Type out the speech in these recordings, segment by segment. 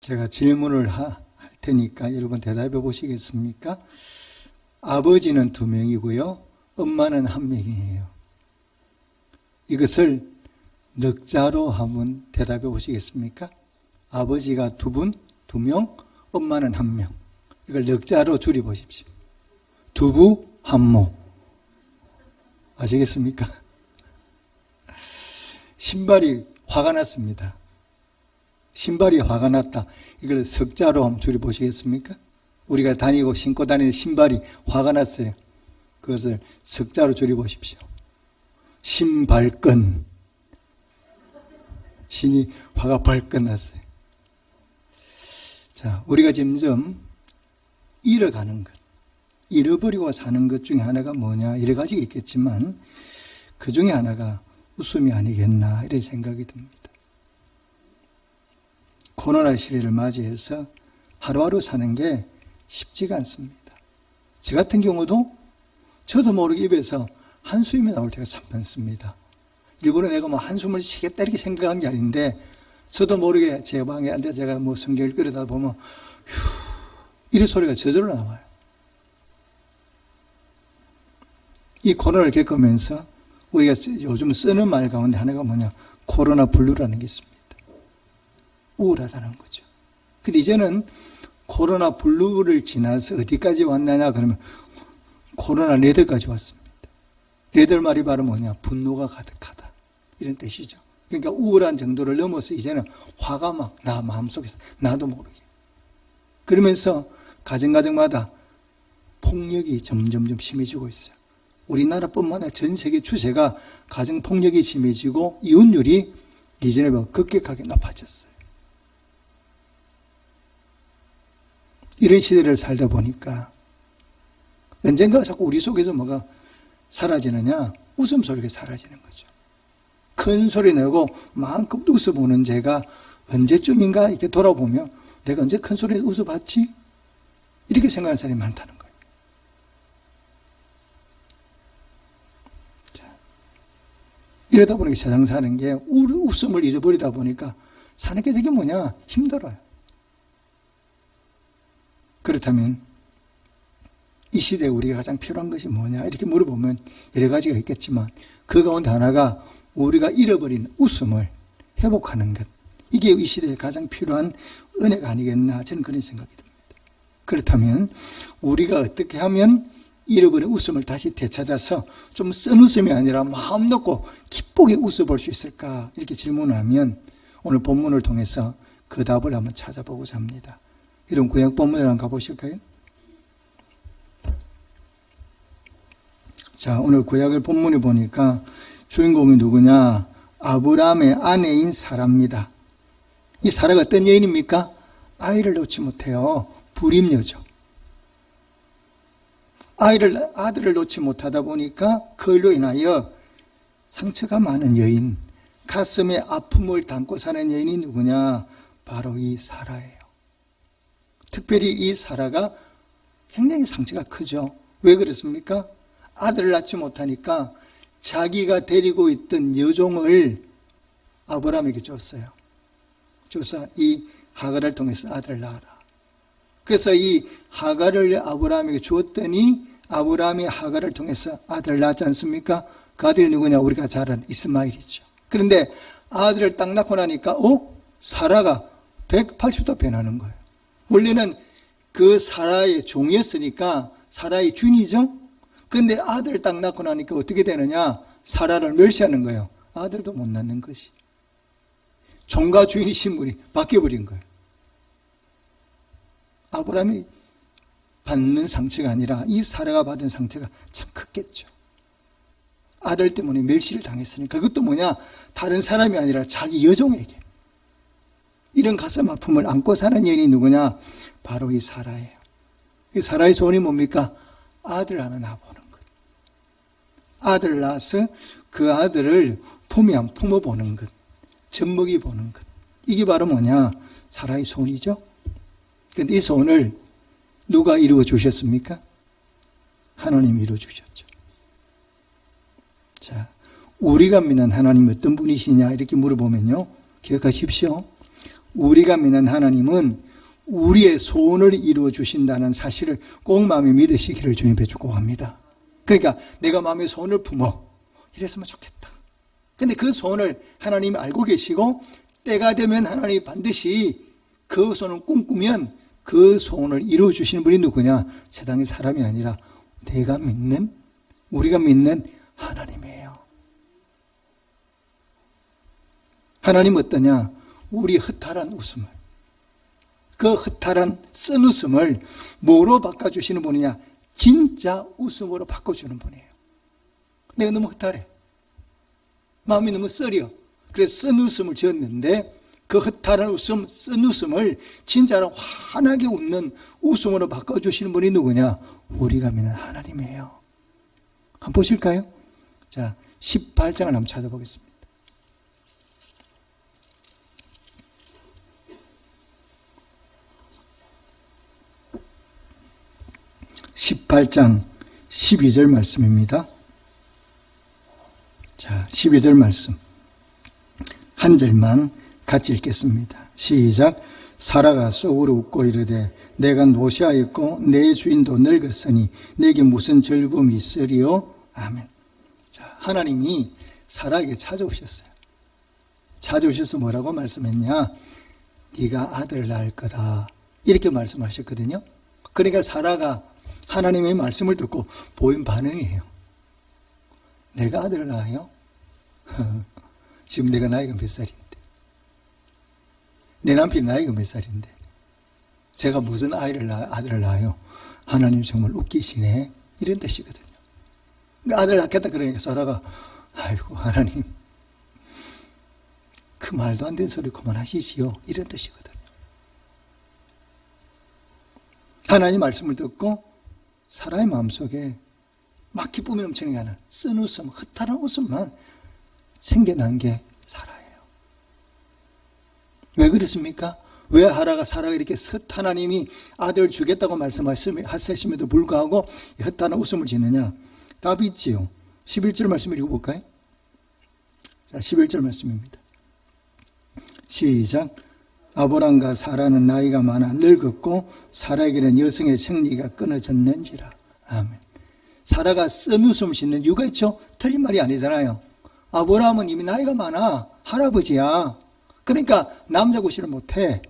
제가 질문을 할 테니까 여러분 대답해 보시겠습니까? 아버지는 2명이고요. 엄마는 1명이에요. 이것을 넉자로 한번 대답해 보시겠습니까? 아버지가 2분, 2명, 엄마는 1명. 이걸 넉자로 줄여 보십시오. 두부, 한모. 아시겠습니까? 신발이 화가 났습니다. 신발이 화가 났다. 이걸 석자로 한번 줄여 보시겠습니까? 우리가 다니고 신고 다니는 신발이 화가 났어요. 그것을 석자로 줄여 보십시오. 신발끈. 신이 화가 벌끈 났어요. 자, 우리가 점점 잃어가는 것, 잃어버리고 사는 것 중에 하나가 뭐냐, 여러 가지가 있겠지만 그 중에 하나가 웃음이 아니겠나 이런 생각이 듭니다. 코로나 시대를 맞이해서 하루하루 사는 게 쉽지가 않습니다. 저 같은 경우도 저도 모르게 입에서 한숨이 나올 때가 참 많습니다. 일부러 내가 뭐 한숨을 쉬겠다 이렇게 생각한 게 아닌데 저도 모르게 제 방에 앉아 제가 뭐 성경을 끓이다 보면 휴 이런 소리가 저절로 나와요. 이 코로나를 겪으면서 우리가 요즘 쓰는 말 가운데 하나가 뭐냐, 코로나 블루라는 게 있습니다. 우울하다는 거죠. 근데 이제는 코로나 블루를 지나서 어디까지 왔느냐 그러면 코로나 레드까지 왔습니다. 레드 말이 바로 뭐냐, 분노가 가득하다 이런 뜻이죠. 그러니까 우울한 정도를 넘어서 이제는 화가 막 나 마음속에서 나도 모르게 그러면서 가정마다 폭력이 점점 심해지고 있어요. 우리나라뿐만 아니라 전 세계 추세가 가정폭력이 심해지고 이혼율이 이전에 비해 급격하게 높아졌어요. 이런 시대를 살다 보니까 언젠가 자꾸 우리 속에서 뭐가 사라지느냐, 웃음소리가 사라지는 거죠. 큰 소리 내고 마음껏 웃어보는 제가 언제쯤인가 이렇게 돌아보면 내가 언제 큰 소리에 웃어봤지? 이렇게 생각하는 사람이 많다는 거예요. 자, 이러다 보니까 세상 사는 게 웃음을 잊어버리다 보니까 사는 게 되게 뭐냐, 힘들어요. 그렇다면 이 시대에 우리가 가장 필요한 것이 뭐냐 이렇게 물어보면 여러 가지가 있겠지만 그 가운데 하나가 우리가 잃어버린 웃음을 회복하는 것, 이게 이 시대에 가장 필요한 은혜가 아니겠나 저는 그런 생각이 듭니다. 그렇다면 우리가 어떻게 하면 잃어버린 웃음을 다시 되찾아서 좀 쓴 웃음이 아니라 마음 놓고 기쁘게 웃어볼 수 있을까 이렇게 질문을 하면 오늘 본문을 통해서 그 답을 한번 찾아보고자 합니다. 이런 구약 본문을 한번 가보실까요? 자, 오늘 구약을 본문을 보니까 주인공이 누구냐? 아브라함의 아내인 사라입니다. 이 사라가 어떤 여인입니까? 아이를 놓지 못해요. 불임녀죠. 아들을 놓지 못하다 보니까 그걸로 인하여 상처가 많은 여인, 가슴에 아픔을 담고 사는 여인이 누구냐? 바로 이 사라예요. 특별히 이 사라가 굉장히 상처가 크죠. 왜 그렇습니까? 아들을 낳지 못하니까 자기가 데리고 있던 여종을 아브라함에게 줬어요. 줘서 이 하갈을 통해서 아들을 낳아라. 그래서 이 하갈을 아브라함에게 주었더니 아브라함이 하갈을 통해서 아들을 낳지 않습니까? 그 아들이 누구냐? 우리가 잘 아는 이스마엘이죠. 그런데 아들을 딱 낳고 나니까 사라가 180도 변하는 거예요. 원래는 그 사라의 종이었으니까 사라의 주인이죠. 그런데 아들을 딱 낳고 나니까 어떻게 되느냐? 사라를 멸시하는 거예요. 아들도 못 낳는 것이. 종과 주인의 신분이 바뀌어버린 거예요. 아브라함이 받는 상처가 아니라 이 사라가 받은 상처가 참 컸겠죠. 아들 때문에 멸시를 당했으니까. 그것도 뭐냐? 다른 사람이 아니라 자기 여종에게. 이런 가슴 아픔을 안고 사는 여인이 누구냐? 바로 이 사라예요. 이 사라의 소원이 뭡니까? 아들 하나 낳아보는 것. 아들을 낳아서 그 아들을 품에 안 품어보는 것. 젖먹이 보는 것. 이게 바로 뭐냐? 사라의 소원이죠. 그런데 이 소원을 누가 이루어 주셨습니까? 하나님이 이루어 주셨죠. 자, 우리가 믿는 하나님이 어떤 분이시냐 이렇게 물어보면요, 기억하십시오. 우리가 믿는 하나님은 우리의 소원을 이루어 주신다는 사실을 꼭 마음에 믿으시기를 주님께 축복합니다. 그러니까 내가 마음의 소원을 품어 이랬으면 좋겠다. 근데 그 소원을 하나님이 알고 계시고 때가 되면 하나님이 반드시 그 소원을 꿈꾸면 그 소원을 이루어 주시는 분이 누구냐? 세상의 사람이 아니라 내가 믿는, 우리가 믿는 하나님이에요. 하나님 어떠냐? 우리 허탈한 웃음을, 그 허탈한 쓴 웃음을 뭐로 바꿔주시는 분이냐? 진짜 웃음으로 바꿔주는 분이에요. 내가 너무 허탈해. 마음이 너무 쓰려. 그래서 쓴 웃음을 지었는데 그 허탈한 웃음, 쓴 웃음을 진짜로 환하게 웃는 웃음으로 바꿔주시는 분이 누구냐? 우리가 믿는 하나님이에요. 한번 보실까요? 자, 18장을 한번 찾아보겠습니다. 18장 12절 말씀입니다. 자, 12절 말씀. 한 절만 같이 읽겠습니다. 시작. 사라가 속으로 웃고 이르되 내가 노시하였고 내 주인도 늙었으니 내게 무슨 즐거움이 있으리요? 아멘. 자, 하나님이 사라에게 찾아오셨어요. 찾아오셔서 뭐라고 말씀했냐? 네가 아들을 낳을 거다. 이렇게 말씀하셨거든요. 그러니까 사라가 하나님의 말씀을 듣고 보인 반응이에요. 내가 아들을 낳아요? 지금 내가 나이가 몇 살인데? 내 남편이 나이가 몇 살인데? 제가 무슨 아들을 낳아요? 하나님 정말 웃기시네. 이런 뜻이거든요. 아들 낳겠다 그러니까 사라가 아이고 하나님 그 말도 안 되는 소리 그만하시지요. 이런 뜻이거든요. 하나님 말씀을 듣고 사라의 마음속에 막 기쁨이 넘치는 게 아니라 쓴 웃음, 허탈한 웃음만 생겨난 게 사라예요. 왜 그렇습니까? 왜 사라가 이렇게 하나님이 아들을 주겠다고 말씀하셨음에도 불구하고 허탈한 웃음을 짓느냐? 답이 있지요. 11절 말씀 읽어볼까요? 자, 11절 말씀입니다. 시작. 아브람과 사라는 나이가 많아 늙었고 사라에게는 여성의 생리가 끊어졌는지라. 아멘. 사라가 쓴 웃음을 짓는 이유가 있죠. 틀린 말이 아니잖아요. 아브람은 이미 나이가 많아. 할아버지야. 그러니까 남자 구실을 못해.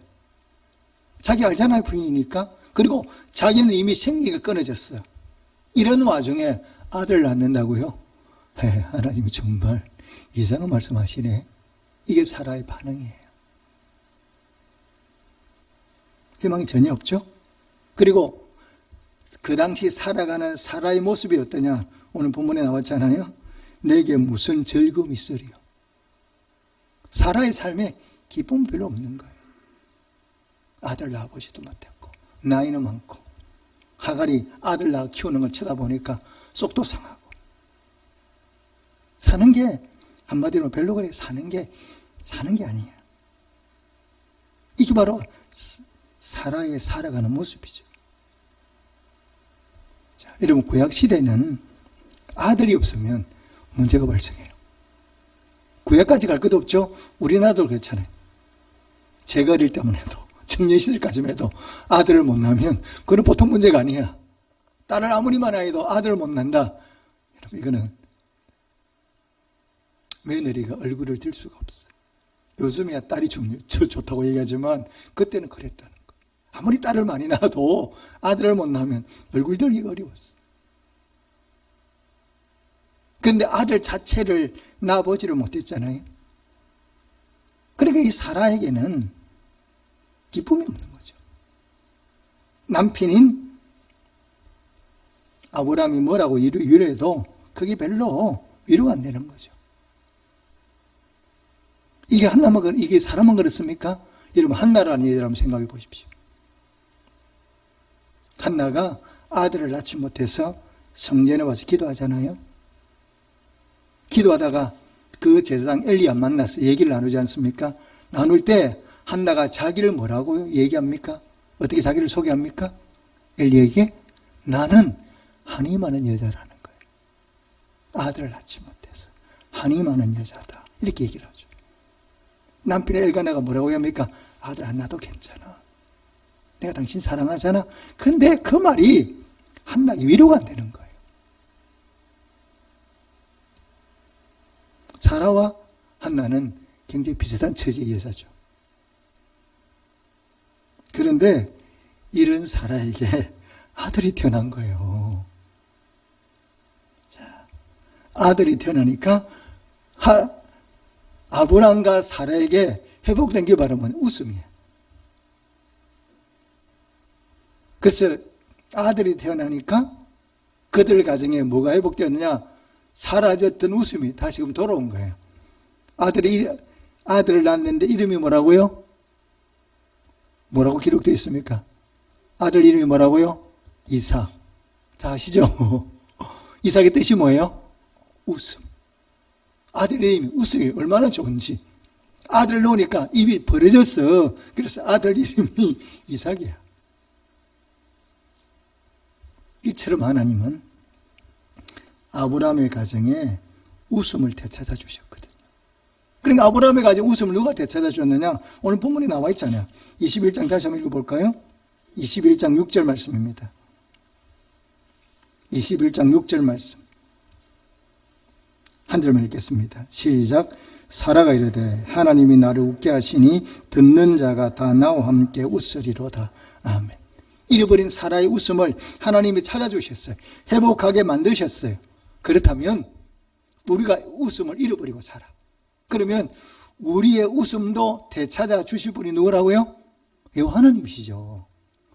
자기 알잖아요. 부인이니까. 그리고 자기는 이미 생리가 끊어졌어. 이런 와중에 아들 낳는다고요? 하나님이 정말 이상한 말씀하시네. 이게 사라의 반응이에요. 희망이 전혀 없죠. 그리고 그 당시 살아가는 사라의 모습이 어떠냐? 오늘 본문에 나왔잖아요. 내게 무슨 즐거움이 있으리요? 사라의 삶에 기쁨 별로 없는 거예요. 아들 낳아보지도 못했고 나이는 많고 하갈이 아들 낳아 키우는 걸 쳐다보니까 속도 상하고 사는 게 한마디로 별로 그래 사는 게 아니에요. 이게 바로 사라의 살아가는 모습이죠. 자, 여러분 구약 시대는 아들이 없으면 문제가 발생해요. 구약까지 갈 것도 없죠. 우리나라도 그렇잖아요. 제가 어릴 때만 해도 청년시절까지만 해도 아들을 못 낳으면 그건 보통 문제가 아니야. 딸을 아무리 많아도 아들을 못 낳는다. 여러분 이거는 며느리가 얼굴을 들 수가 없어. 요즘이야 딸이 좋다고 얘기하지만 그때는 그랬다는 거. 아무리 딸을 많이 낳아도 아들을 못 낳으면 얼굴 들기가 어려웠어. 그런데 아들 자체를 낳아보지를 못했잖아요. 그러니까 이 사라에게는 기쁨이 없는 거죠. 남편인 아브라함이 뭐라고 이래도 그게 별로 위로가 안 되는 거죠. 이게 사람은 그렇습니까? 여러분 한나라는 여자를 한번 생각해 보십시오. 한나가 아들을 낳지 못해서 성전에 와서 기도하잖아요. 기도하다가 그 제사장 엘리야 만나서 얘기를 나누지 않습니까? 나눌 때 한나가 자기를 뭐라고 얘기합니까? 어떻게 자기를 소개합니까? 엘리에게 나는 한이 많은 여자라는 거예요. 아들을 낳지 못해서 한이 많은 여자다. 이렇게 얘기를 하죠. 남편의 엘가나가 뭐라고 합니까? 아들 안 낳아도 괜찮아. 내가 당신 사랑하잖아. 근데 그 말이 한나에게 위로가 안 되는 거예요. 사라와 한나는 굉장히 비슷한 처지의 여자죠. 그런데 이런 사라에게 아들이 태어난 거예요. 자, 아들이 태어나니까 아브람과 사라에게 회복된 게 바로 뭐냐? 웃음이에요. 그래서 아들이 태어나니까 그들 가정에 뭐가 회복되었느냐? 사라졌던 웃음이 다시금 돌아온 거예요. 아들을 낳았는데 이름이 뭐라고요? 뭐라고 기록되어 있습니까? 아들 이름이 뭐라고요? 이삭. 다 아시죠? 이삭의 뜻이 뭐예요? 웃음. 아들 이름이 웃음이 얼마나 좋은지. 아들을 놓으니까 입이 벌어졌어. 그래서 아들 이름이 이삭이야. 이처럼 하나님은 아브라함의 가정에 웃음을 되찾아 주셨거든요. 그러니까 아브라함의 가정 웃음을 누가 되찾아 줬느냐? 오늘 본문에 나와 있잖아요. 21장 다시 한번 읽어볼까요? 21장 6절 말씀입니다. 21장 6절 말씀. 한 절만 읽겠습니다. 시작. 사라가 이르되 하나님이 나를 웃게 하시니 듣는 자가 다 나와 함께 웃으리로다. 아멘. 잃어버린 사라의 웃음을 하나님이 찾아주셨어요. 회복하게 만드셨어요. 그렇다면 우리가 웃음을 잃어버리고 살아. 그러면 우리의 웃음도 되찾아 주실 분이 누구라고요? 여호와 하나님이시죠.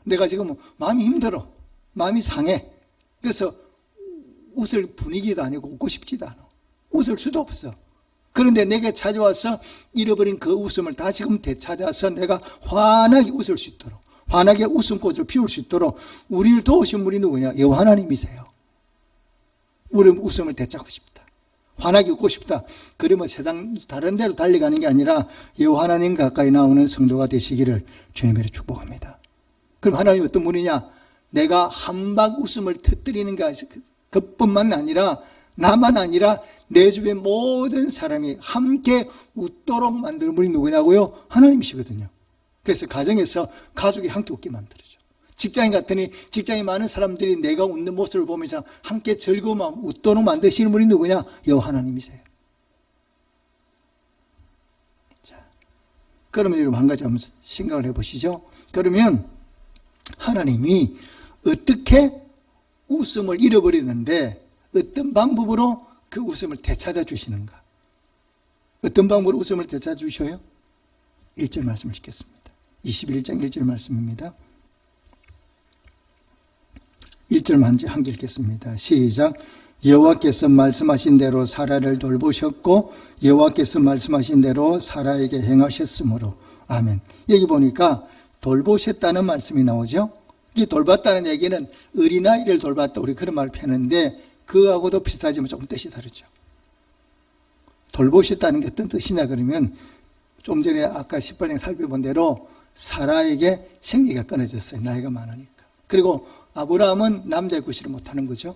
내가 지금 마음이 힘들어. 마음이 상해. 그래서 웃을 분위기도 아니고 웃고 싶지도 않아. 웃을 수도 없어. 그런데 내게 찾아와서 잃어버린 그 웃음을 다시금 되찾아서 내가 환하게 웃을 수 있도록, 환하게 웃음꽃을 피울 수 있도록 우리를 도우신 분이 누구냐? 여호와 하나님이세요. 우리 웃음을 되찾고 싶다. 환하게 웃고 싶다. 그러면 세상 다른 데로 달려가는 게 아니라 여호와 하나님 가까이 나오는 성도가 되시기를 주님으로 축복합니다. 그럼 하나님 어떤 분이냐? 내가 한박 웃음을 터뜨리는 그뿐만 아니라 나만 아니라 내 주변 모든 사람이 함께 웃도록 만드는 분이 누구냐고요? 하나님이시거든요. 그래서 가정에서 가족이 함께 웃게 만들어줘. 직장인 같으니 직장에 많은 사람들이 내가 웃는 모습을 보면서 함께 즐거운 마음 웃도록 만드시는 분이 누구냐? 여호와 하나님이세요. 자, 그러면 여러분 한 가지 한번 생각을 해보시죠. 그러면 하나님이 어떻게 웃음을 잃어버리는데 어떤 방법으로 그 웃음을 되찾아 주시는가? 어떤 방법으로 웃음을 되찾아 주셔요? 1절 말씀을 읽겠습니다. 21장 1절 말씀입니다. 1절만 함께 읽겠습니다. 시작. 여호와께서 말씀하신 대로 사라를 돌보셨고 여호와께서 말씀하신 대로 사라에게 행하셨으므로. 아멘. 여기 보니까 돌보셨다는 말씀이 나오죠. 이 돌봤다는 얘기는 어린아이를 돌봤다, 우리 그런 말을 펴는데 그하고도 비슷하지만 조금 뜻이 다르죠. 돌보셨다는 게 어떤 뜻이냐 그러면 좀 전에 아까 18장 살펴본 대로 사라에게 생기가 끊어졌어요. 나이가 많으니까. 그리고 아브라함은 남자의 구실을 못하는 거죠.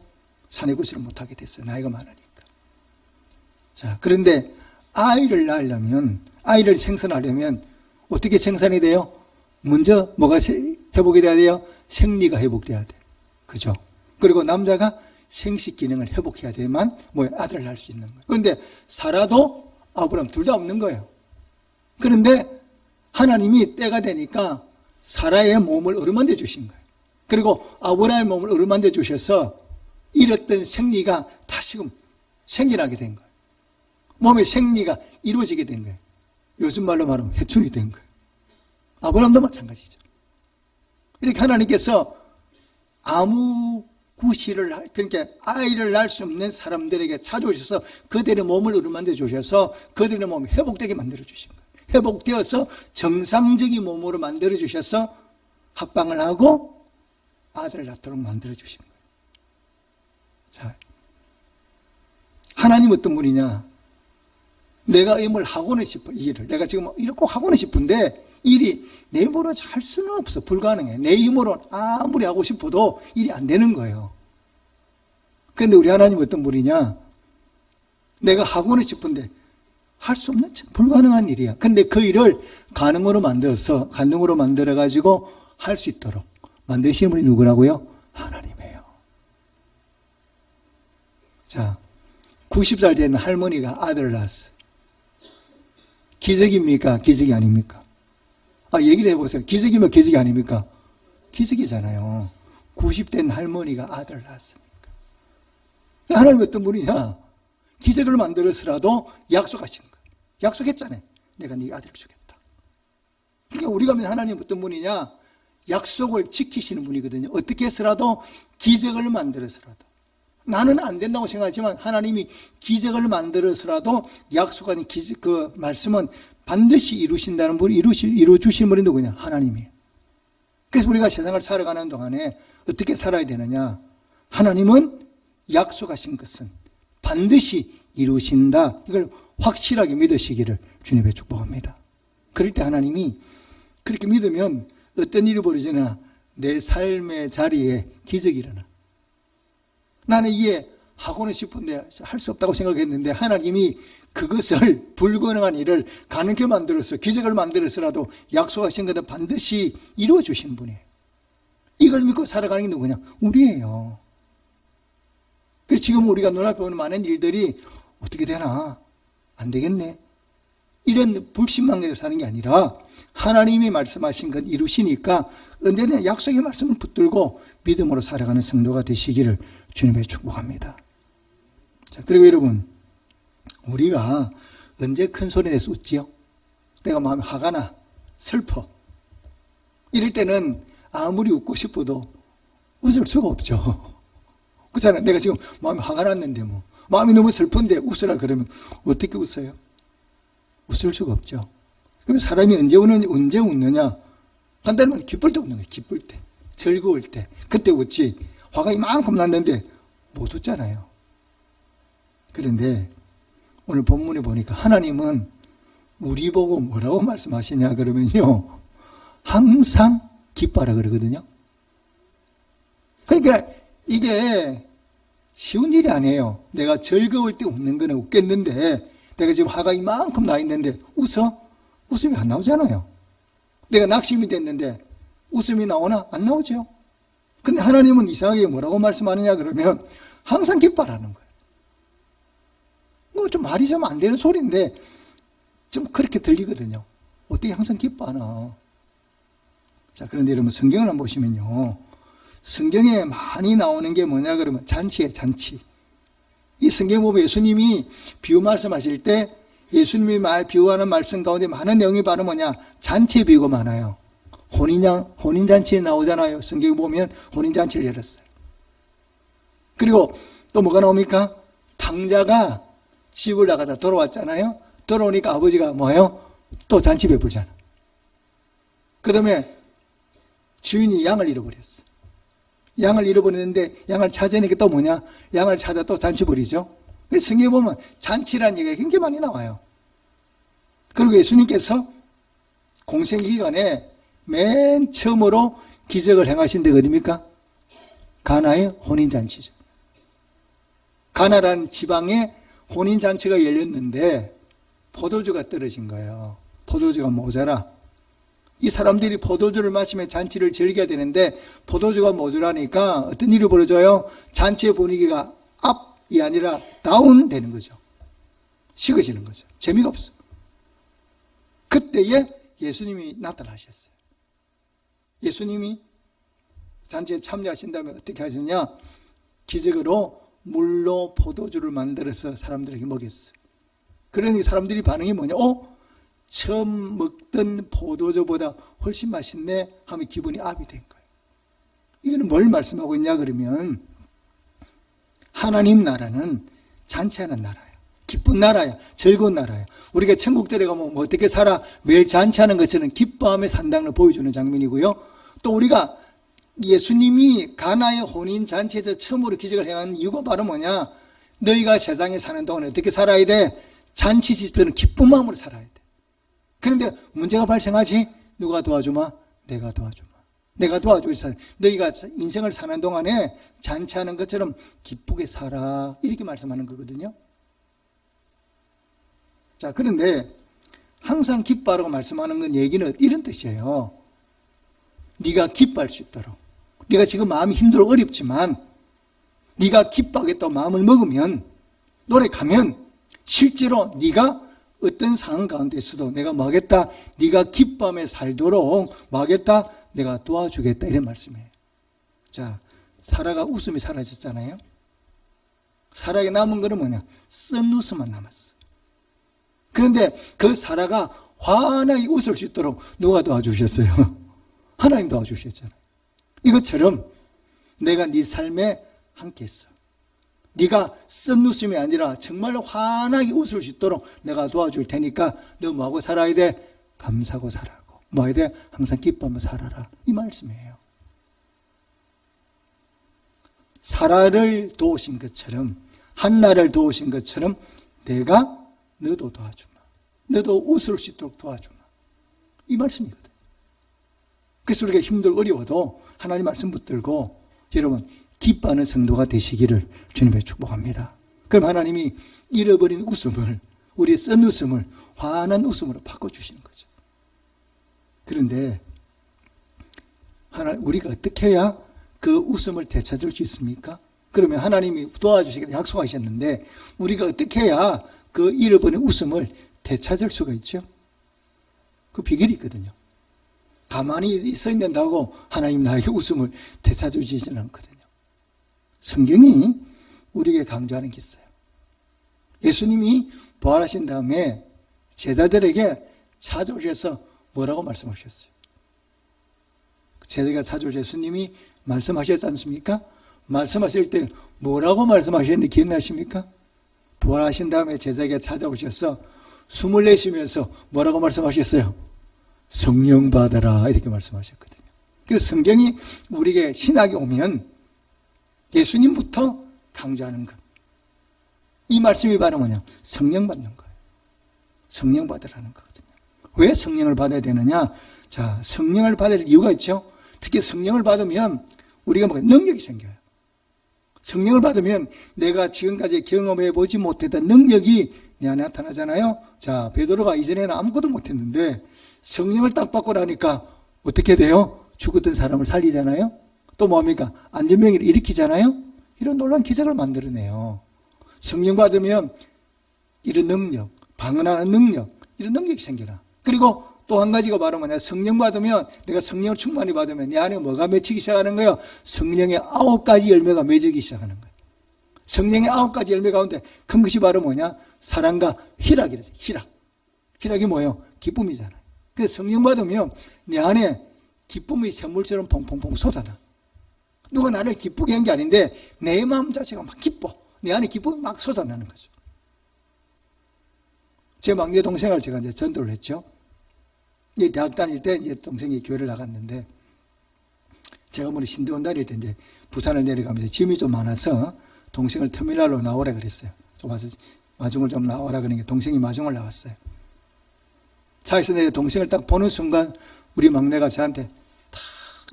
사내 구실을 못하게 됐어요. 나이가 많으니까. 자, 그런데 아이를 낳으려면, 아이를 생산하려면 어떻게 생산이 돼요? 먼저 뭐가 회복이 돼야 돼요? 생리가 회복돼야 돼. 그죠? 그리고 남자가 생식 기능을 회복해야 되만 아들을 낳을 수 있는 거예요. 그런데 사라도 아브라함 둘 다 없는 거예요. 그런데 하나님이 때가 되니까 사라의 몸을 어루만져 주신 거예요. 그리고 아브라함의 몸을 어루만져 주셔서 잃었던 생리가 다시금 생겨나게 된 거예요. 몸의 생리가 이루어지게 된 거예요. 요즘 말로 말하면 회춘이 된 거예요. 아브라함도 마찬가지죠. 이렇게 하나님께서 아무 구실을, 그러니까 아이를 낳을 수 없는 사람들에게 찾아오셔서 그들의 몸을 어루만져 주셔서 그들의 몸이 회복되게 만들어 주신 거예요. 회복되어서 정상적인 몸으로 만들어 주셔서 합방을 하고 아들을 낳도록 만들어 주신 거예요. 자, 하나님 어떤 분이냐? 내가 이 뭘 하고는 싶어, 이 일을. 내가 지금 이걸 꼭 하고는 싶은데 일이 내 힘으로 할 수는 없어. 불가능해. 내 힘으로 아무리 하고 싶어도 일이 안 되는 거예요. 그런데 우리 하나님 어떤 분이냐? 내가 하고는 싶은데 할 수 없는, 불가능한 일이야. 근데 그 일을 가능으로 만들어가지고 할 수 있도록 만드신 분이 누구라고요? 하나님이에요. 자, 90살 된 할머니가 아들을 낳았어. 기적입니까? 기적이 아닙니까? 얘기를 해보세요. 기적이면 기적이 아닙니까? 기적이잖아요. 90된 할머니가 아들을 낳았으니까. 하나님 어떤 분이냐? 기적을 만들어서라도 약속하신 거예요. 약속했잖아요. 내가 네 아들을 주겠다. 그러니까 우리가 하나님 어떤 분이냐? 약속을 지키시는 분이거든요. 어떻게 해서라도 기적을 만들어서라도. 나는 안 된다고 생각하지만 하나님이 기적을 만들어서라도 약속한 그 말씀은 반드시 이루신다는 분이 이루어주시는 분이 누구냐? 하나님이에요. 그래서 우리가 세상을 살아가는 동안에 어떻게 살아야 되느냐? 하나님은 약속하신 것은 반드시 이루신다. 이걸 확실하게 믿으시기를 주님의 축복합니다. 그럴 때 하나님이 그렇게 믿으면 어떤 일이 벌어지나? 내 삶의 자리에 기적이 일어나. 나는 이해하고는 싶은데 할 수 없다고 생각했는데 하나님이 그것을 불가능한 일을 가능하게 만들어서 기적을 만들어서라도 약속하신 것은 반드시 이루어 주신 분이에요. 이걸 믿고 살아가는 게 누구냐? 우리예요. 그래서 지금 우리가 눈앞에 오는 많은 일들이 어떻게 되나? 안 되겠네. 이런 불신망대로 사는 게 아니라 하나님이 말씀하신 것 이루시니까 언제나 약속의 말씀을 붙들고 믿음으로 살아가는 성도가 되시기를 주님의 축복합니다. 자, 그리고 여러분, 우리가 언제 큰 소리 내서 웃지요? 내가 마음이 화가 나, 슬퍼. 이럴 때는 아무리 웃고 싶어도 웃을 수가 없죠. 그렇잖아요. 내가 지금 마음이 화가 났는데 마음이 너무 슬픈데 웃으라 그러면 어떻게 웃어요? 웃을 수가 없죠. 그러면 사람이 언제 웃느냐? 간단히 말해 기쁠 때 웃는 거예요. 기쁠 때, 즐거울 때. 그때 웃지. 화가 이만큼 났는데 못 웃잖아요. 그런데 오늘 본문에 보니까 하나님은 우리 보고 뭐라고 말씀하시냐 그러면요, 항상 기뻐하라 그러거든요. 그러니까 이게 쉬운 일이 아니에요. 내가 즐거울 때 웃는 거는 웃겠는데 내가 지금 화가 이만큼 나 있는데 웃음이 안 나오잖아요. 내가 낙심이 됐는데 웃음이 나오나? 안 나오죠. 근데 하나님은 이상하게 뭐라고 말씀하느냐 그러면 항상 기뻐하라는 거예요. 좀 말이 좀 안 되는 소리인데 좀 그렇게 들리거든요. 어떻게 항상 기뻐하나? 자, 그런데 여러분 성경을 한번 보시면요, 성경에 많이 나오는 게 뭐냐 그러면 잔치예요. 잔치. 이 성경 보면 예수님이 비유 말씀하실 때 예수님이 비유하는 말씀 가운데 많은 내용이 바로 뭐냐? 잔치 비유가 많아요. 혼인잔치에 나오잖아요. 성경 보면 혼인잔치를 열었어요. 그리고 또 뭐가 나옵니까? 탕자가 집을 나가다 돌아왔잖아요. 돌아오니까 아버지가 뭐예요? 또 잔치 베풀잖아. 그 다음에 주인이 양을 잃어버렸어. 양을 잃어버렸는데 양을 찾으니까 또 뭐냐? 양을 찾아 또 잔치 벌이죠. 그래서 성경에 보면 잔치라는 얘기가 굉장히 많이 나와요. 그리고 예수님께서 공생기간에 맨 처음으로 기적을 행하신 데가 어디입니까? 가나의 혼인잔치죠. 가나라는 지방에 혼인잔치가 열렸는데 포도주가 떨어진 거예요. 포도주가 모자라. 이 사람들이 포도주를 마시면 잔치를 즐겨야 되는데 포도주가 모자라니까 어떤 일이 벌어져요? 잔치의 분위기가 업이 아니라 다운 되는 거죠. 식어지는 거죠. 재미가 없어. 그때에 예수님이 나타나셨어요. 예수님이 잔치에 참여하신다면 어떻게 하셨냐? 기적으로 물로 포도주를 만들어서 사람들에게 먹였어요. 그러니 사람들이 반응이 뭐냐? 처음 먹던 포도주보다 훨씬 맛있네 하면 기분이 업이 된 거예요. 이거는 뭘 말씀하고 있냐 그러면 하나님 나라는 잔치하는 나라예요. 기쁜 나라야. 즐거운 나라야. 우리가 천국 들어가면 뭐 어떻게 살아? 매일 잔치하는 것처럼 기뻐하며 산다는 걸 보여주는 장면이고요. 또 우리가 예수님이 가나의 혼인잔치에서 처음으로 기적을 행한 이유가 바로 뭐냐? 너희가 세상에 사는 동안 어떻게 살아야 돼? 잔치 집에는 기쁜 마음으로 살아야 돼. 그런데 문제가 발생하지? 누가 도와주마? 내가 도와주마. 내가 도와주자. 너희가 인생을 사는 동안에 잔치하는 것처럼 기쁘게 살아. 이렇게 말씀하는 거거든요. 자, 그런데 항상 기뻐하라고 말씀하는 건 얘기는 이런 뜻이에요. 네가 기뻐할 수 있도록. 네가 지금 마음이 힘들어 어렵지만 네가 기뻐하겠다고 마음을 먹으면 노력하면 실제로 네가 어떤 상황 가운데서도 내가 뭐 하겠다? 네가 기뻐함에 살도록 뭐 하겠다? 내가 도와주겠다. 이런 말씀이에요. 자, 사라가 웃음이 사라졌잖아요. 사라에게 남은 거는 뭐냐? 쓴 웃음만 남았어. 그런데 그 사라가 환하게 웃을 수 있도록 누가 도와주셨어요? 하나님 도와주셨잖아요. 이것처럼 내가 네 삶에 함께 있어. 네가 쓴 웃음이 아니라 정말로 환하게 웃을 수 있도록 내가 도와줄 테니까 너 뭐하고 살아야 돼? 감사하고 살아고. 뭐 해야 돼? 항상 기뻐하며 살아라. 이 말씀이에요. 사라를 도우신 것처럼 한나를 도우신 것처럼 내가 너도 도와주마. 너도 웃을 수 있도록 도와주마. 이 말씀이거든요. 그래서 우리가 힘들고 어려워도 하나님 말씀 붙들고 여러분 기뻐하는 성도가 되시기를 주님의 축복합니다. 그럼 하나님이 잃어버린 웃음을, 우리의 쓴 웃음을 환한 웃음으로 바꿔주시는 거죠. 그런데 우리가 어떻게 해야 그 웃음을 되찾을 수 있습니까? 그러면 하나님이 도와주시기를 약속하셨는데 우리가 어떻게 해야 그 잃어버린 웃음을 되찾을 수가 있죠? 그 비결이 있거든요. 가만히 서 있는다고 하나님 나에게 웃음을 되찾으시지는 않거든요. 성경이 우리에게 강조하는 게 있어요. 예수님이 부활하신 다음에 제자들에게 찾아오셔서 뭐라고 말씀하셨어요? 제자가 찾아오셔서 예수님이 말씀하셨지 않습니까? 말씀하실 때 뭐라고 말씀하셨는지 기억나십니까? 부활하신 다음에 제자에게 찾아오셔서 숨을 내쉬면서 뭐라고 말씀하셨어요? 성령 받아라 이렇게 말씀하셨거든요. 그래서 성경이 우리에게 신학에 오면 예수님부터 강조하는 것. 이 말씀이 바로 뭐냐? 성령 받는 거예요. 성령 받으라는 거거든요. 왜 성령을 받아야 되느냐? 자, 성령을 받을 이유가 있죠. 특히 성령을 받으면 우리가 뭐 능력이 생겨요. 성령을 받으면 내가 지금까지 경험해 보지 못했던 능력이 내 안에 나타나잖아요. 자, 베드로가 이전에는 아무것도 못했는데 성령을 딱 받고 나니까 어떻게 돼요? 죽었던 사람을 살리잖아요. 또 뭡니까? 안전병을 일으키잖아요. 이런 놀라운 기적을 만들어내요. 성령 받으면 이런 능력, 방언하는 능력, 이런 능력이 생겨나. 그리고 또 한 가지가 바로 뭐냐? 성령 받으면, 내가 성령을 충만히 받으면 내 안에 뭐가 맺히기 시작하는 거예요? 성령의 9가지 열매가 맺히기 시작하는 거예요. 성령의 9가지 열매 가운데 큰 것이 바로 뭐냐? 사랑과 희락이라서 희락. 희락이 뭐예요? 기쁨이잖아요. 그래서 성령 받으면 내 안에 기쁨의 샘물처럼 퐁퐁퐁 쏟아나. 누가 나를 기쁘게 한 게 아닌데 내 마음 자체가 막 기뻐. 내 안에 기쁨이 막 쏟아나는 거죠. 제 막내 동생을 제가 이제 전도를 했죠. 이제 대학 다닐 때 이제 동생이 교회를 나갔는데 제가 뭐니 신대원 다닐 때 이제 부산을 내려가면서 짐이 좀 많아서 동생을 터미널로 나오라 그랬어요. 좀 와서 마중을 좀 나오라 그러니까 동생이 마중을 나왔어요. 차에서 내려 동생을 딱 보는 순간 우리 막내가 저한테 탁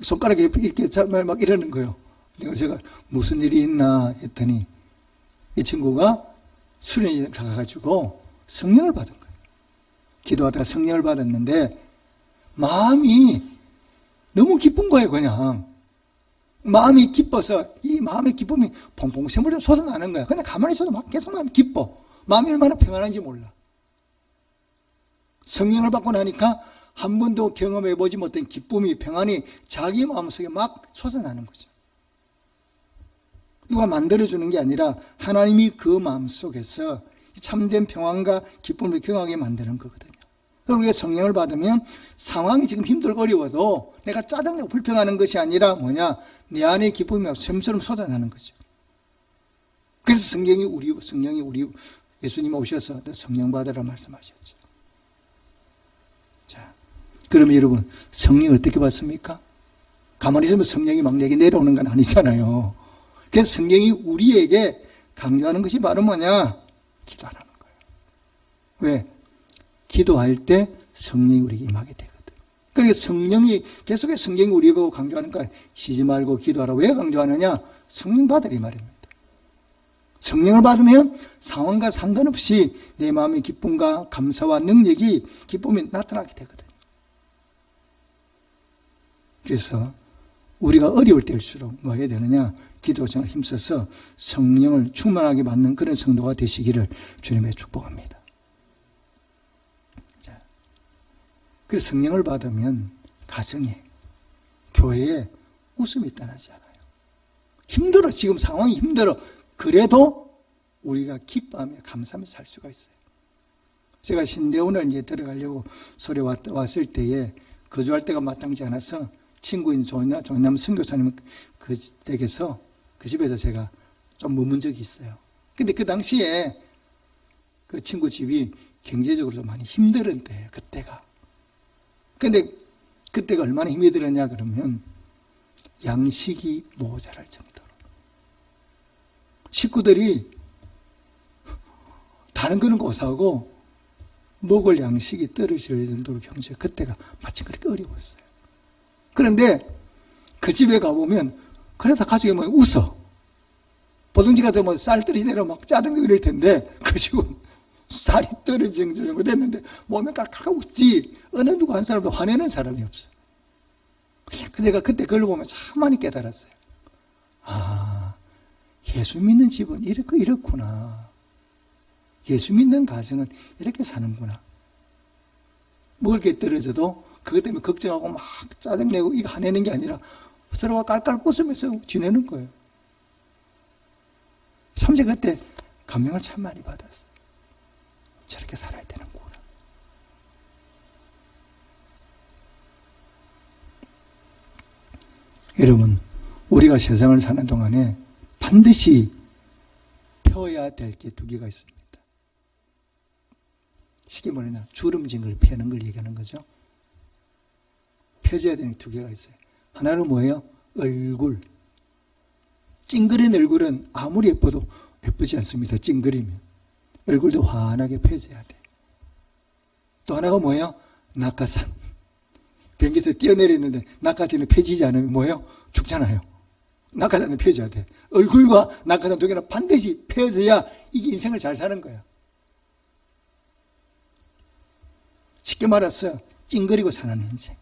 손가락에 이렇게 막 이러는 거예요. 제가 무슨 일이 있나 했더니 이 친구가 수련회에 가가지고 성령을 받은 거예요. 기도하다가 성령을 받았는데 마음이 너무 기쁜 거예요. 그냥 마음이 기뻐서 이 마음의 기쁨이 퐁퐁 샘물처럼 쏟아나는 거야. 그냥 가만히 있어도 막 계속 마음이 기뻐. 마음이 얼마나 평안한지 몰라. 성령을 받고 나니까 한 번도 경험해보지 못한 기쁨이, 평안이 자기 마음속에 막 솟아나는 거죠. 누가 만들어주는 게 아니라 하나님이 그 마음속에서 참된 평안과 기쁨을 경험하게 만드는 거거든요. 그리고 우리가 성령을 받으면 상황이 지금 힘들고 어려워도 내가 짜증내고 불평하는 것이 아니라 뭐냐? 내 안에 기쁨이 막 샘처럼 쏟아나는 거죠. 그래서 성령이 우리 예수님 오셔서 성령 받으라 말씀하셨죠. 자, 그러면 여러분 성령 어떻게 받습니까? 가만히 있으면 성령이 막 내게 내려오는 건 아니잖아요. 그래서 성령이 우리에게 강조하는 것이 바로 뭐냐? 기도하라는 거예요. 왜? 기도할 때 성령이 우리에게 임하게 되거든. 그러니까 성령이 계속해서 성령이 우리 보고 강조하는 거야. 쉬지 말고 기도하라. 왜 강조하느냐? 성령 받으라 이 말입니다. 성령을 받으면 상황과 상관없이 내 마음의 기쁨과 감사와 능력이 기쁨이 나타나게 되거든요. 그래서 우리가 어려울 때일수록 뭐 해야 되느냐? 기도정을 힘써서 성령을 충만하게 받는 그런 성도가 되시기를 주님의 축복합니다. 자, 그래서 성령을 받으면 가정에, 교회에 웃음이 떠나지 않아요. 힘들어. 지금 상황이 힘들어. 그래도 우리가 기뻐하며 감사하며 살 수가 있어요. 제가 신대원을 이제 들어가려고 소리 왔을 때에 거주할 때가 마땅치 않아서 친구인 조남 선교사님 그 댁에서 그 집에서 제가 좀 머문 적이 있어요. 근데 그 당시에 그 친구 집이 경제적으로 좀 많이 힘들었대요. 그때가. 근데 그때가 얼마나 힘이 들었냐 그러면 양식이 모자랄 정도로 식구들이 다른 거는 고사하고 먹을 양식이 떨어질 정도로 경제 그때가 마침 그렇게 어려웠어요. 그런데 그 집에 가보면 그래도 가족이 뭐 웃어. 보통지 같은 뭐 쌀 떨어지내려 막 짜증내고 이럴 텐데 그 집은 쌀이 떨어진 정도 됐는데 몸에 깔깔 웃지. 어느 누구 한 사람도 화내는 사람이 없어. 근데 내가 그때 그걸 보면 참 많이 깨달았어요. 아, 예수 믿는 집은 이렇구나. 예수 믿는 가정은 이렇게 사는구나. 먹을 게 떨어져도 그것 때문에 걱정하고 막 짜증내고 이거 화내는 게 아니라 서로가 깔깔 웃으면서 지내는 거예요. 참 제가 그때 감명을 참 많이 받았어요. 저렇게 살아야 되는구나. 여러분, 우리가 세상을 사는 동안에 반드시 펴야 될 게 두 개가 있습니다. 쉽게 말하면 주름진 걸 펴는 걸 얘기하는 거죠. 펴져야 되는 두 개가 있어요. 하나는 뭐예요? 얼굴. 찡그린 얼굴은 아무리 예뻐도 예쁘지 않습니다. 찡그리면. 얼굴도 환하게 펴져야 돼. 또 하나가 뭐예요? 낙하산. 비행기에서 뛰어내렸는데 낙하산이 펴지지 않으면 뭐예요? 죽잖아요. 낙하산은 펴져야 돼. 얼굴과 낙하산 두 개는 반드시 펴져야 이게 인생을 잘 사는 거야. 쉽게 말해서 찡그리고 사는 인생.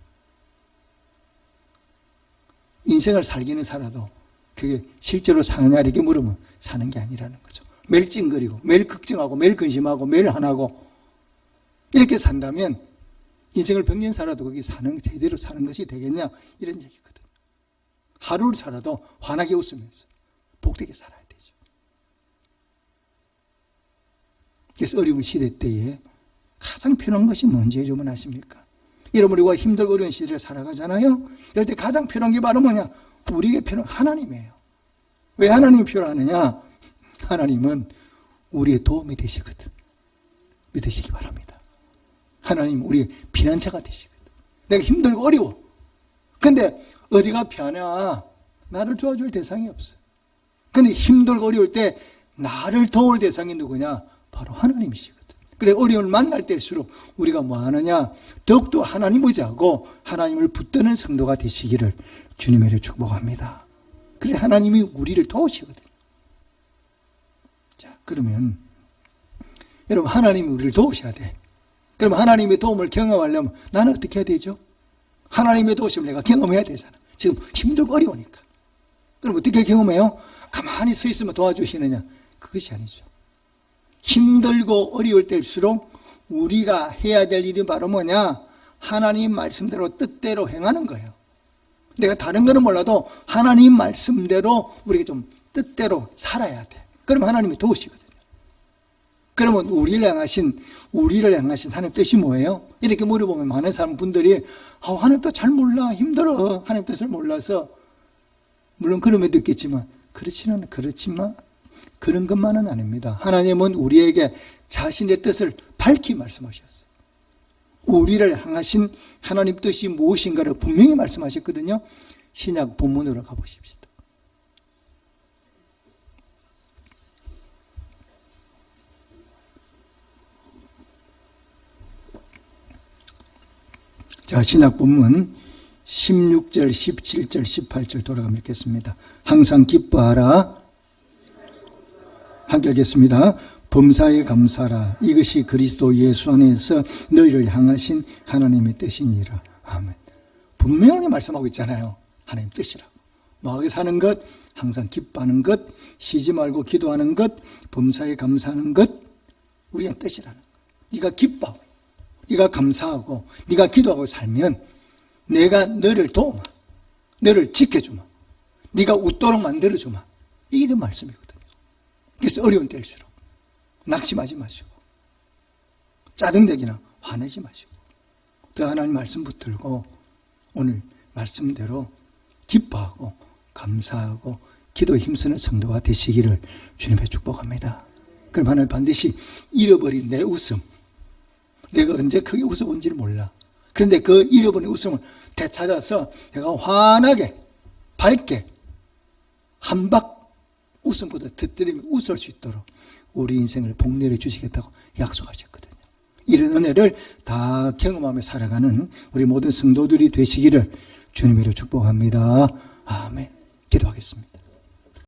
인생을 살기는 살아도 그게 실제로 사느냐 이렇게 물으면 사는 게 아니라는 거죠. 매일 찡그리고 매일 걱정하고 매일 근심하고 매일 화나고 이렇게 산다면 인생을 병년 살아도 거기 제대로 사는 것이 되겠냐 이런 얘기거든. 하루를 살아도 환하게 웃으면서 복되게 살아야 되죠. 그래서 어려운 시대 때에 가장 필요한 것이 뭔지 여러분 아십니까? 여러분 우리가 힘들고 어려운 시대를 살아가잖아요. 이럴 때 가장 필요한 게 바로 뭐냐? 우리에게 필요한 하나님이에요. 왜 하나님이 필요하느냐? 하나님은 우리의 도움이 되시거든. 믿으시기 바랍니다. 하나님 우리의 피난처가 되시거든. 내가 힘들고 어려워. 근데 어디가 편해? 나를 도와줄 대상이 없어. 근데 힘들고 어려울 때 나를 도울 대상이 누구냐? 바로 하나님이시거든. 그래 어려움을 만날 때일수록 우리가 뭐 하느냐? 더욱더 하나님 의지하고 하나님을 붙드는 성도가 되시기를 주님의 축복합니다. 그래 하나님이 우리를 도우시거든요. 자, 그러면 여러분 하나님이 우리를 도우셔야 돼. 그럼 하나님의 도움을 경험하려면 나는 어떻게 해야 되죠? 하나님의 도우심을 내가 경험해야 되잖아. 지금 힘들고 어려우니까. 그럼 어떻게 경험해요? 가만히 서 있으면 도와주시느냐? 그것이 아니죠. 힘들고 어려울 때일수록 우리가 해야 될 일이 바로 뭐냐? 하나님 말씀대로 뜻대로 행하는 거예요. 내가 다른 거는 몰라도 하나님 말씀대로 우리가 좀 뜻대로 살아야 돼. 그럼 하나님이 도우시거든요. 그러면 우리를 향하신 하나님 뜻이 뭐예요? 이렇게 물어보면 많은 사람분들이 하나님 뜻 잘 몰라, 힘들어, 하나님 뜻을 몰라서 물론 그런 면도 있겠지만 그렇지만 그런 것만은 아닙니다. 하나님은 우리에게 자신의 뜻을 밝히 말씀하셨어요. 우리를 향하신 하나님 뜻이 무엇인가를 분명히 말씀하셨거든요. 신약 본문으로 가보십시다. 자, 신약 본문 16절, 17절, 18절 돌아가 읽겠습니다. 항상 기뻐하라. 함께 읽겠습니다. 범사에 감사라. 이것이 그리스도 예수 안에서 너희를 향하신 하나님의 뜻이니라. 아멘. 분명히 말씀하고 있잖아요. 하나님 뜻이라고. 노하게 사는 것, 항상 기뻐하는 것, 쉬지 말고 기도하는 것, 범사에 감사하는 것, 우리의 뜻이라는 것. 네가 기뻐하고, 네가 감사하고, 네가 기도하고 살면 내가 너를 도우마, 너를 지켜주마, 네가 웃도록 만들어주마. 이런 말씀이거든요. 그래서 어려운 때일수록 낙심하지 마시고, 짜증내기나 화내지 마시고, 더 하나님 말씀 붙들고 오늘 말씀대로 기뻐하고 감사하고 기도에 힘쓰는 성도가 되시기를 주님의 축복합니다. 그럼 하나님 반드시 잃어버린 내 웃음, 내가 언제 크게 웃어본지를 몰라. 그런데 그 잃어버린 웃음을 되찾아서 내가 환하게 밝게 한박 웃음보다 터뜨리며 웃을 수 있도록 우리 인생을 복내려 주시겠다고 약속하셨거든요. 이런 은혜를 다 경험하며 살아가는 우리 모든 성도들이 되시기를 주님으로 축복합니다. 아멘. 기도하겠습니다.